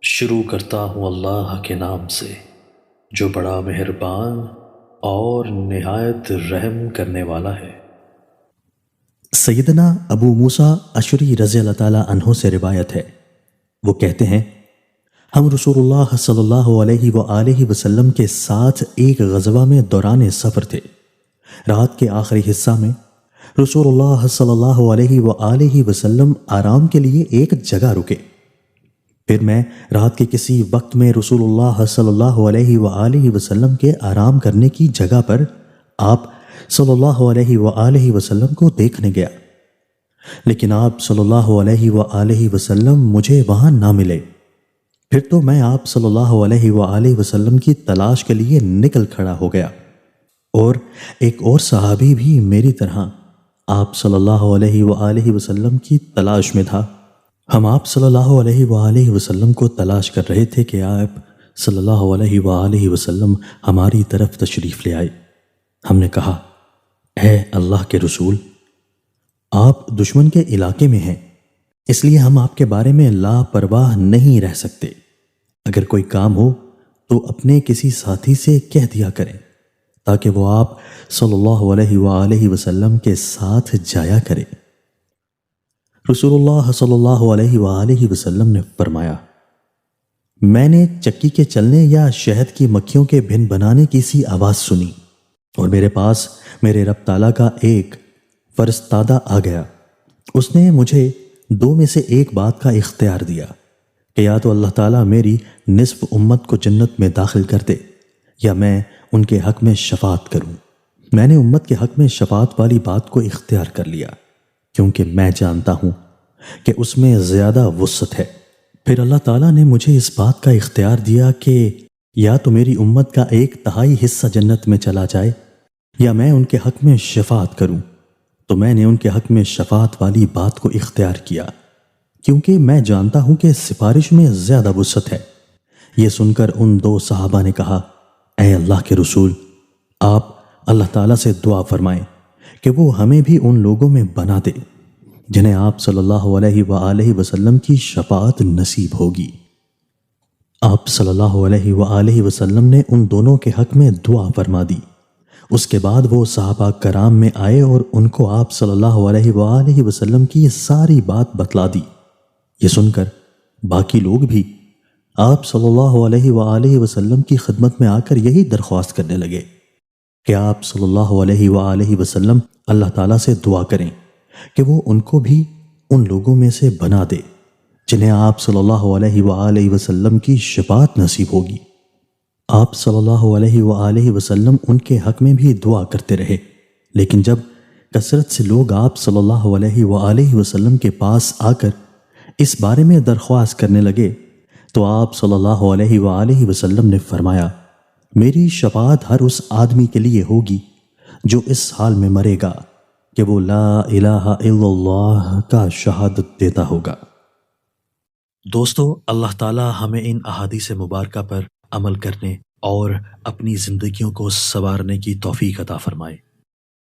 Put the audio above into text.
شروع کرتا ہوں اللہ کے نام سے جو بڑا مہربان اور نہایت رحم کرنے والا ہے۔ سیدنا ابو موسیٰ اشعری رضی اللہ تعالیٰ عنہ سے روایت ہے، وہ کہتے ہیں ہم رسول اللہ صلی اللہ علیہ وآلہ وسلم کے ساتھ ایک غزوہ میں دوران سفر تھے۔ رات کے آخری حصہ میں رسول اللہ صلی اللہ علیہ وآلہ وسلم آرام کے لیے ایک جگہ رکے۔ پھر میں رات کے کسی وقت میں رسول اللہ صلی اللہ علیہ وآلہ وسلم کے آرام کرنے کی جگہ پر آپ صلی اللہ علیہ وآلہ وسلم کو دیکھنے گیا، لیکن آپ صلی اللہ علیہ وآلہ وسلم مجھے وہاں نہ ملے۔ پھر تو میں آپ صلی اللہ علیہ وآلہ وسلم کی تلاش کے لیے نکل کھڑا ہو گیا، اور ایک اور صحابی بھی میری طرح آپ صلی اللہ علیہ وآلہ وسلم کی تلاش میں تھا۔ ہم آپ صلی اللہ علیہ وآلہ وسلم کو تلاش کر رہے تھے کہ آپ صلی اللہ علیہ وآلہ وسلم ہماری طرف تشریف لے آئے۔ ہم نے کہا، اے اللہ کے رسول، آپ دشمن کے علاقے میں ہیں، اس لیے ہم آپ کے بارے میں لاپرواہ نہیں رہ سکتے۔ اگر کوئی کام ہو تو اپنے کسی ساتھی سے کہہ دیا کریں تاکہ وہ آپ صلی اللہ علیہ وآلہ وسلم کے ساتھ جایا کرے۔ رسول اللہ صلی اللہ علیہ وآلہ وسلم نے فرمایا، میں نے چکی کے چلنے یا شہد کی مکھیوں کے بھن بنانے کی سی آواز سنی، اور میرے پاس میرے رب تعالیٰ کا ایک فرستادہ آ گیا۔ اس نے مجھے دو میں سے ایک بات کا اختیار دیا کہ یا تو اللہ تعالیٰ میری نصف امت کو جنت میں داخل کر دے یا میں ان کے حق میں شفاعت کروں۔ میں نے امت کے حق میں شفاعت والی بات کو اختیار کر لیا، کیونکہ میں جانتا ہوں کہ اس میں زیادہ وسعت ہے۔ پھر اللہ تعالیٰ نے مجھے اس بات کا اختیار دیا کہ یا تو میری امت کا 1/3 حصہ جنت میں چلا جائے یا میں ان کے حق میں شفاعت کروں۔ تو میں نے ان کے حق میں شفاعت والی بات کو اختیار کیا، کیونکہ میں جانتا ہوں کہ سفارش میں زیادہ وسعت ہے۔ یہ سن کر ان دو صحابہ نے کہا، اے اللہ کے رسول، آپ اللہ تعالیٰ سے دعا فرمائیں کہ وہ ہمیں بھی ان لوگوں میں بنا دے جنہیں آپ صلی اللہ علیہ وآلہ وسلم کی شفاعت نصیب ہوگی۔ آپ صلی اللہ علیہ وآلہ وسلم نے ان دونوں کے حق میں دعا فرما دی۔ اس کے بعد وہ صحابہ کرام میں آئے اور ان کو آپ صلی اللہ علیہ وآلہ وسلم کی یہ ساری بات بتلا دی۔ یہ سن کر باقی لوگ بھی آپ صلی اللہ علیہ وآلہ وسلم کی خدمت میں آ کر یہی درخواست کرنے لگے کہ آپ صلی اللہ علیہ وآلہ وسلم اللہ تعالیٰ سے دعا کریں کہ وہ ان کو بھی ان لوگوں میں سے بنا دے جنہیں آپ صلی اللہ علیہ وآلہ وسلم کی شفاعت نصیب ہوگی۔ آپ صلی اللہ علیہ وآلہ وسلم ان کے حق میں بھی دعا کرتے رہے، لیکن جب کثرت سے لوگ آپ صلی اللہ علیہ وآلہ وسلم کے پاس آ کر اس بارے میں درخواست کرنے لگے تو آپ صلی اللہ علیہ وآلہ وسلم نے فرمایا، میری شفاعت ہر اس آدمی کے لیے ہوگی جو اس حال میں مرے گا کہ وہ لا الہ الا اللہ کا شہادت دیتا ہوگا۔ دوستو، اللہ تعالیٰ ہمیں ان احادیث مبارکہ پر عمل کرنے اور اپنی زندگیوں کو سنوارنے کی توفیق عطا فرمائے۔